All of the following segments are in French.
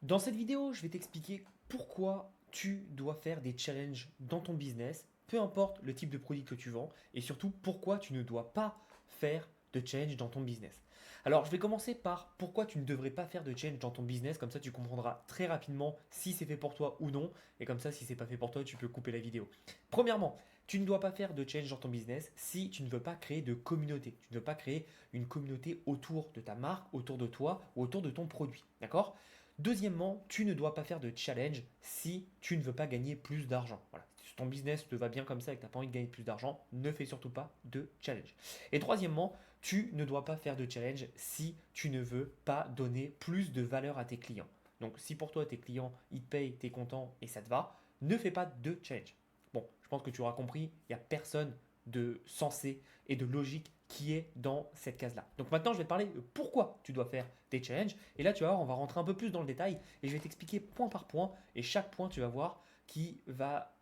Dans cette vidéo, je vais t'expliquer pourquoi tu dois faire des challenges dans ton business, peu importe le type de produit que tu vends, et surtout pourquoi tu ne dois pas faire de challenge dans ton business. Alors, je vais commencer par pourquoi tu ne devrais pas faire de challenge dans ton business, comme ça tu comprendras très rapidement si c'est fait pour toi ou non, et comme ça si c'est pas fait pour toi, tu peux couper la vidéo. Premièrement, tu ne dois pas faire de challenge dans ton business si tu ne veux pas créer de communauté. Tu ne veux pas créer une communauté autour de ta marque, autour de toi ou autour de ton produit. D'accord? Deuxièmement, tu ne dois pas faire de challenge si tu ne veux pas gagner plus d'argent. Voilà. Si ton business te va bien comme ça et que tu n'as pas envie de gagner plus d'argent, ne fais surtout pas de challenge. Et troisièmement, tu ne dois pas faire de challenge si tu ne veux pas donner plus de valeur à tes clients. Donc si pour toi tes clients ils te payent, tu es content et ça te va, ne fais pas de challenge. Bon, je pense que tu auras compris, il n'y a personne de sensé et de logique qui est dans cette case-là. Donc maintenant, je vais te parler de pourquoi tu dois faire des challenges. Et là, tu vas voir, on va rentrer un peu plus dans le détail et je vais t'expliquer point par point. Et chaque point, tu vas voir, qui va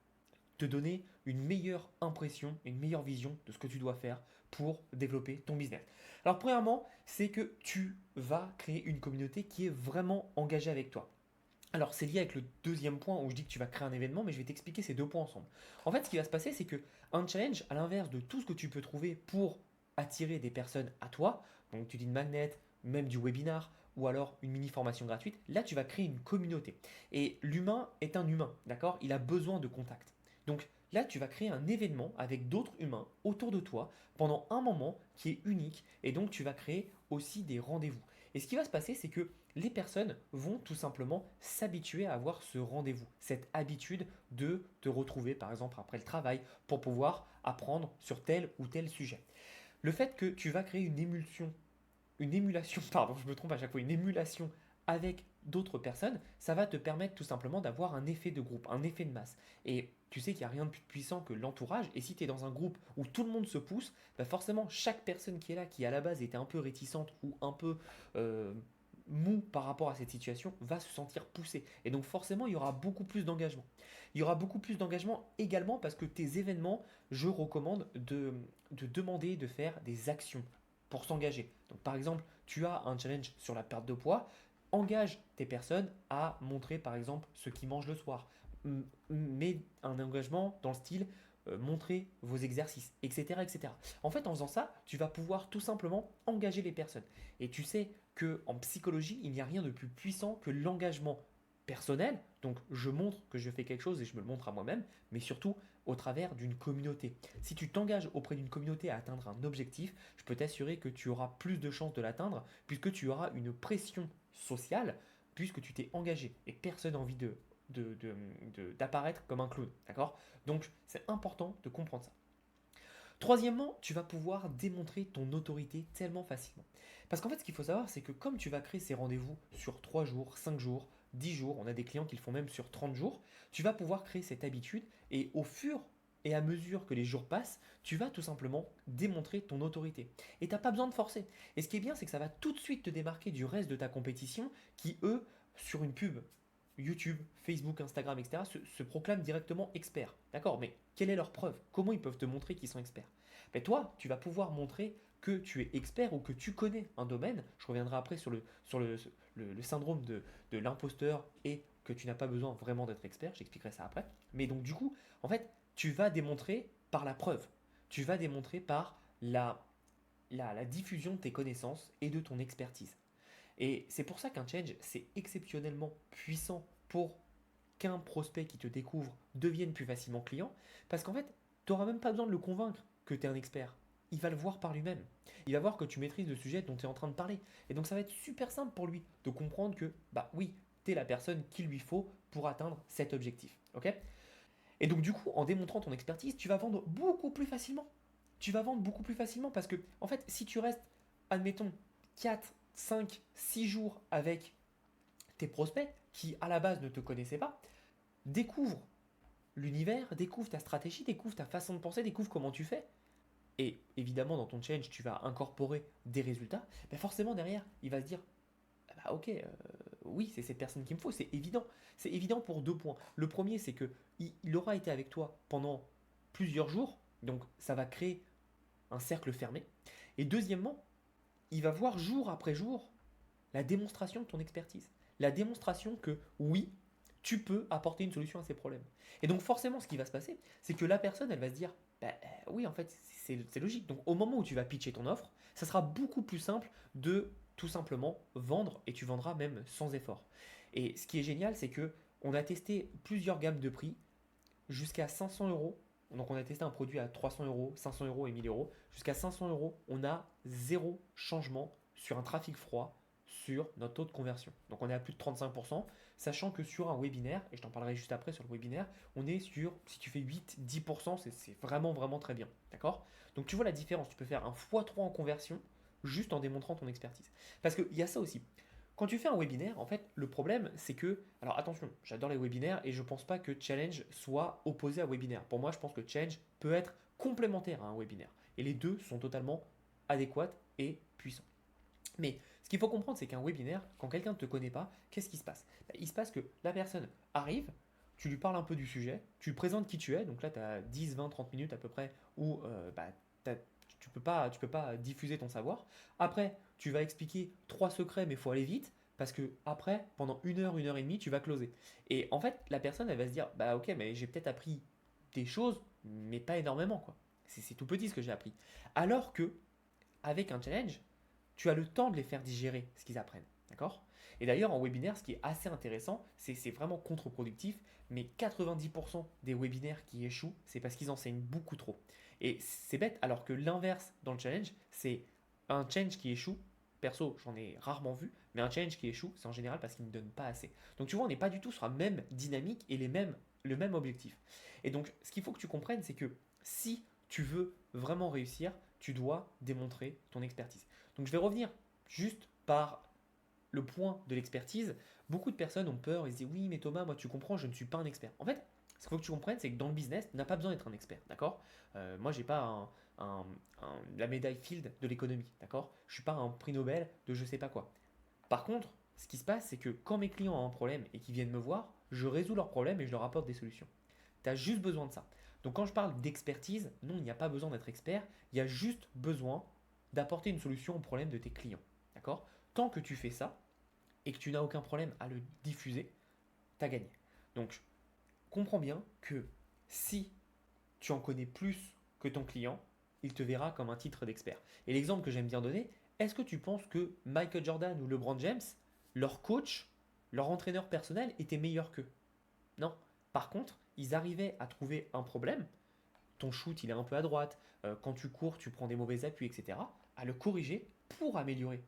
te donner une meilleure impression, une meilleure vision de ce que tu dois faire pour développer ton business. Alors, premièrement, c'est que tu vas créer une communauté qui est vraiment engagée avec toi. Alors, c'est lié avec le deuxième point où je dis que tu vas créer un événement, mais je vais t'expliquer ces deux points ensemble. En fait, ce qui va se passer, c'est que un challenge, à l'inverse de tout ce que tu peux trouver pour attirer des personnes à toi, donc tu dis une magnet, même du webinar, ou alors une mini formation gratuite, là tu vas créer une communauté. Et l'humain est un humain, d'accord? Il a besoin de contact. Donc là, tu vas créer un événement avec d'autres humains autour de toi pendant un moment qui est unique, et donc tu vas créer aussi des rendez-vous. Et ce qui va se passer, c'est que les personnes vont tout simplement s'habituer à avoir ce rendez-vous, cette habitude de te retrouver par exemple après le travail pour pouvoir apprendre sur tel ou tel sujet. Le fait que tu vas créer une émulation, pardon, je me trompe à chaque fois, une émulation avec d'autres personnes, ça va te permettre tout simplement d'avoir un effet de groupe, un effet de masse. Et tu sais qu'il n'y a rien de plus puissant que l'entourage. Et si tu es dans un groupe où tout le monde se pousse, bah forcément, chaque personne qui est là, qui à la base était un peu réticente ou un peu euh, mou par rapport à cette situation, va se sentir poussée. Et donc forcément, il y aura beaucoup plus d'engagement. Il y aura beaucoup plus d'engagement également parce que tes événements, je recommande de demander de faire des actions pour s'engager. Donc par exemple, tu as un challenge sur la perte de poids, engage tes personnes à montrer par exemple ce qu'ils mangent le soir. Mets un engagement dans le style montrer vos exercices, etc., etc. En fait, en faisant ça, tu vas pouvoir tout simplement engager les personnes. Et tu sais que en psychologie, il n'y a rien de plus puissant que l'engagement personnel. Donc, je montre que je fais quelque chose et je me le montre à moi-même, mais surtout au travers d'une communauté. Si tu t'engages auprès d'une communauté à atteindre un objectif, je peux t'assurer que tu auras plus de chances de l'atteindre puisque tu auras une pression sociale puisque tu t'es engagé et personne n'a envie d'apparaître comme un clown. D'accord? Donc, c'est important de comprendre ça. Troisièmement, tu vas pouvoir démontrer ton autorité tellement facilement. Parce qu'en fait, ce qu'il faut savoir, c'est que comme tu vas créer ces rendez-vous sur 3 jours, 5 jours, 10 jours, on a des clients qui le font même sur 30 jours, tu vas pouvoir créer cette habitude et au fur et à mesure que les jours passent, tu vas tout simplement démontrer ton autorité. Et tu n'as pas besoin de forcer. Et ce qui est bien, c'est que ça va tout de suite te démarquer du reste de ta compétition qui, eux, sur une pub, YouTube, Facebook, Instagram, etc., se proclament directement experts. D'accord, mais quelle est leur preuve? Comment ils peuvent te montrer qu'ils sont experts? Mais toi, tu vas pouvoir montrer que tu es expert ou que tu connais un domaine. Je reviendrai après sur le syndrome de l'imposteur et que tu n'as pas besoin vraiment d'être expert. J'expliquerai ça après. Mais donc, du coup, en fait, tu vas démontrer par la preuve. Tu vas démontrer par la diffusion de tes connaissances et de ton expertise. Et c'est pour ça qu'un challenge, c'est exceptionnellement puissant pour qu'un prospect qui te découvre devienne plus facilement client, parce qu'en fait, tu n'auras même pas besoin de le convaincre que tu es un expert. Il va le voir par lui-même. Il va voir que tu maîtrises le sujet dont tu es en train de parler. Et donc ça va être super simple pour lui de comprendre que, bah oui, tu es la personne qu'il lui faut pour atteindre cet objectif. Ok? Et donc du coup, en démontrant ton expertise, tu vas vendre beaucoup plus facilement. Tu vas vendre beaucoup plus facilement parce que, en fait, si tu restes, admettons, 4, 5, 6 jours avec tes prospects qui, à la base, ne te connaissaient pas, découvrent l'univers, découvrent ta stratégie, découvrent ta façon de penser, découvrent comment tu fais. Et évidemment, dans ton challenge, tu vas incorporer des résultats. Ben forcément, derrière, il va se dire ah bah, ok, oui, c'est cette personne qu'il me faut, c'est évident. C'est évident pour deux points. Le premier, c'est que il aura été avec toi pendant plusieurs jours, donc ça va créer un cercle fermé. Et deuxièmement, il va voir jour après jour la démonstration de ton expertise. la démonstration que oui, tu peux apporter une solution à ces problèmes. Et donc forcément, ce qui va se passer, c'est que la personne, elle va se dire, bah, oui, en fait, c'est logique. Donc au moment où tu vas pitcher ton offre, ça sera beaucoup plus simple de tout simplement vendre et tu vendras même sans effort. Et ce qui est génial, c'est que on a testé plusieurs gammes de prix jusqu'à 500 euros. Donc on a testé un produit à 300 euros, 500 euros et 1000 euros. Jusqu'à 500 euros, on a zéro changement sur un trafic froid sur notre taux de conversion. Donc on est à plus de 35%, sachant que sur un webinaire, et je t'en parlerai juste après sur le webinaire, on est sur, si tu fais 8-10%, c'est vraiment vraiment très bien. D'accord? Donc tu vois la différence, tu peux faire un x3 en conversion juste en démontrant ton expertise. Parce qu'il y a ça aussi. Quand tu fais un webinaire, en fait, le problème, c'est que. Alors attention, j'adore les webinaires et je ne pense pas que challenge soit opposé à webinaire. Pour moi, je pense que challenge peut être complémentaire à un webinaire. Et les deux sont totalement adéquats et puissants. Mais ce qu'il faut comprendre, c'est qu'un webinaire, quand quelqu'un ne te connaît pas, qu'est-ce qui se passe? Il se passe que la personne arrive, tu lui parles un peu du sujet, tu lui présentes qui tu es, donc là tu as 10, 20, 30 minutes à peu près où tu peux pas diffuser ton savoir. Après, tu vas expliquer trois secrets, mais il faut aller vite, parce que après, pendant une heure et demie, tu vas closer. Et en fait, la personne, elle va se dire, bah ok, mais j'ai peut-être appris des choses, mais pas énormément, quoi. C'est tout petit ce que j'ai appris. Alors que, avec un challenge, tu as le temps de les faire digérer ce qu'ils apprennent. D'accord? Et d'ailleurs, en webinaire, ce qui est assez intéressant, c'est vraiment contre-productif, mais 90% des webinaires qui échouent, c'est parce qu'ils enseignent beaucoup trop. Et c'est bête, alors que l'inverse dans le challenge, c'est un challenge qui échoue. Perso, j'en ai rarement vu, mais un challenge qui échoue, c'est en général parce qu'il ne donne pas assez. Donc tu vois, on n'est pas du tout sur la même dynamique et le même objectif. Et donc, ce qu'il faut que tu comprennes, c'est que si tu veux vraiment réussir, tu dois démontrer ton expertise. Donc je vais revenir juste par le point de l'expertise. Beaucoup de personnes ont peur, ils se disent oui mais Thomas, moi tu comprends, je ne suis pas un expert. En fait, ce qu'il faut que tu comprennes, c'est que dans le business, tu n'as pas besoin d'être un expert, d'accord? Moi, j'ai pas la médaille Field de l'économie, d'accord? Je suis pas un prix Nobel de je sais pas quoi. Par contre, ce qui se passe, c'est que quand mes clients ont un problème et qu'ils viennent me voir, je résous leurs problèmes et je leur apporte des solutions. Tu as juste besoin de ça. Donc quand je parle d'expertise, non, il n'y a pas besoin d'être expert, il y a juste besoin d'apporter une solution au problème de tes clients. D'accord? Tant que tu fais ça et que tu n'as aucun problème à le diffuser, tu as gagné. Donc comprends bien que si tu en connais plus que ton client, il te verra comme un titre d'expert. Et l'exemple que j'aime bien donner, est-ce que tu penses que Michael Jordan ou LeBron James, leur coach, leur entraîneur personnel était meilleur qu'eux? Non. Par contre, ils arrivaient à trouver un problème. Ton shoot, il est un peu à droite. Quand tu cours, tu prends des mauvais appuis, etc. À le corriger pour améliorer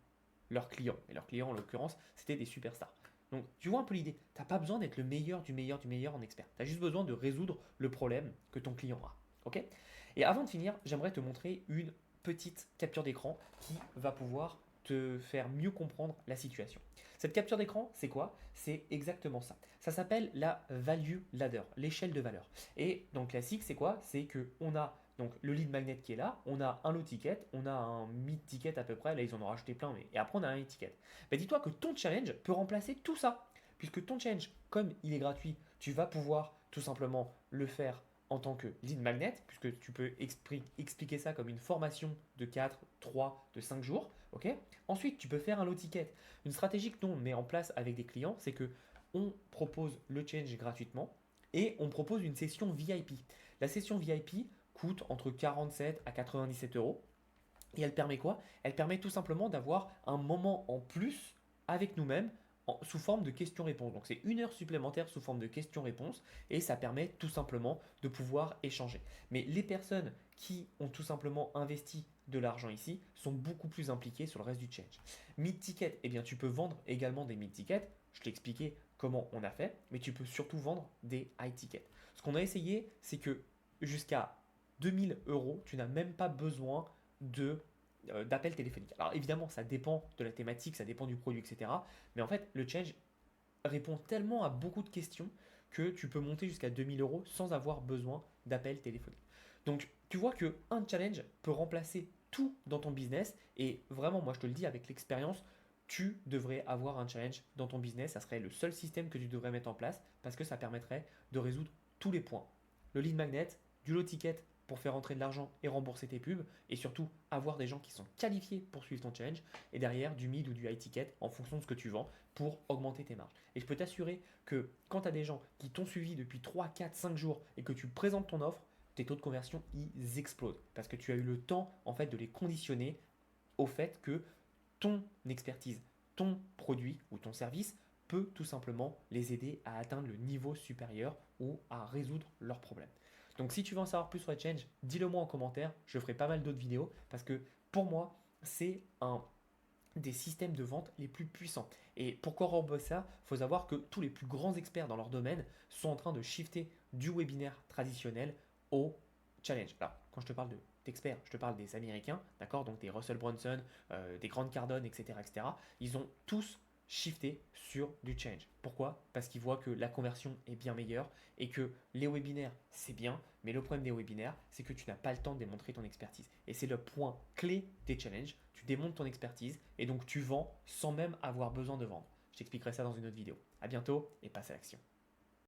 leurs clients. Et leurs clients, en l'occurrence, c'était des superstars. Donc, tu vois un peu l'idée. Tu n'as pas besoin d'être le meilleur du meilleur du meilleur en expert. Tu as juste besoin de résoudre le problème que ton client a. Ok? Et avant de finir, j'aimerais te montrer une petite capture d'écran qui va pouvoir te faire mieux comprendre la situation. Cette capture d'écran, c'est quoi? C'est exactement ça. Ça s'appelle la value ladder, l'échelle de valeur. Et dans le classique, c'est quoi? C'est qu'on a donc le lead magnet qui est là, on a un low ticket, on a un mid ticket à peu près, là ils en ont rajouté plein, mais et après on a un high ticket. Ben, dis-toi que ton challenge peut remplacer tout ça, puisque ton challenge, comme il est gratuit, tu vas pouvoir tout simplement le faire en tant que lead magnet, puisque tu peux expliquer ça comme une formation de 4, 3, de 5 jours. Ok. Ensuite, tu peux faire un low ticket. Une stratégie que nous on met en place avec des clients, c'est que on propose le challenge gratuitement et on propose une session VIP. La session VIP coûte entre 47 à 97 euros. Et elle permet quoi? Elle permet tout simplement d'avoir un moment en plus avec nous-mêmes sous forme de questions-réponses. Donc c'est une heure supplémentaire sous forme de questions-réponses et ça permet tout simplement de pouvoir échanger. Mais les personnes qui ont tout simplement investi de l'argent ici sont beaucoup plus impliquées sur le reste du challenge. Mid-ticket, eh bien tu peux vendre également des mid-tickets. Je t'ai expliqué comment on a fait, mais tu peux surtout vendre des high tickets. Ce qu'on a essayé, c'est que jusqu'à 2000 euros, tu n'as même pas besoin d'appels téléphoniques. Alors évidemment, ça dépend de la thématique, ça dépend du produit, etc. Mais en fait, le challenge répond tellement à beaucoup de questions que tu peux monter jusqu'à 2000 euros sans avoir besoin d'appels téléphoniques. Donc tu vois que un challenge peut remplacer tout dans ton business et vraiment, moi je te le dis avec l'expérience, tu devrais avoir un challenge dans ton business. Ça serait le seul système que tu devrais mettre en place parce que ça permettrait de résoudre tous les points. Le lead magnet, du low ticket pour faire rentrer de l'argent et rembourser tes pubs, et surtout avoir des gens qui sont qualifiés pour suivre ton challenge, et derrière du mid ou du high ticket en fonction de ce que tu vends pour augmenter tes marges. Et je peux t'assurer que quand tu as des gens qui t'ont suivi depuis 3, 4, 5 jours et que tu présentes ton offre, tes taux de conversion ils explosent parce que tu as eu le temps en fait de les conditionner au fait que ton expertise, ton produit ou ton service peut tout simplement les aider à atteindre le niveau supérieur ou à résoudre leurs problèmes. Donc si tu veux en savoir plus sur les challenges, dis-le moi en commentaire, je ferai pas mal d'autres vidéos parce que pour moi, c'est un des systèmes de vente les plus puissants. Et pour corroborer ça, il faut savoir que tous les plus grands experts dans leur domaine sont en train de shifter du webinaire traditionnel au challenge. Alors, quand je te parle d'experts, je te parle des Américains, d'accord, donc des Russell Brunson, des Grant Cardone, etc., etc. Ils ont tous shifté sur du challenge. Pourquoi? Parce qu'ils voient que la conversion est bien meilleure et que les webinaires, c'est bien, mais le problème des webinaires, c'est que tu n'as pas le temps de démontrer ton expertise. Et c'est le point clé des challenges. Tu démontres ton expertise et donc tu vends sans même avoir besoin de vendre. Je t'expliquerai ça dans une autre vidéo. À bientôt et passe à l'action.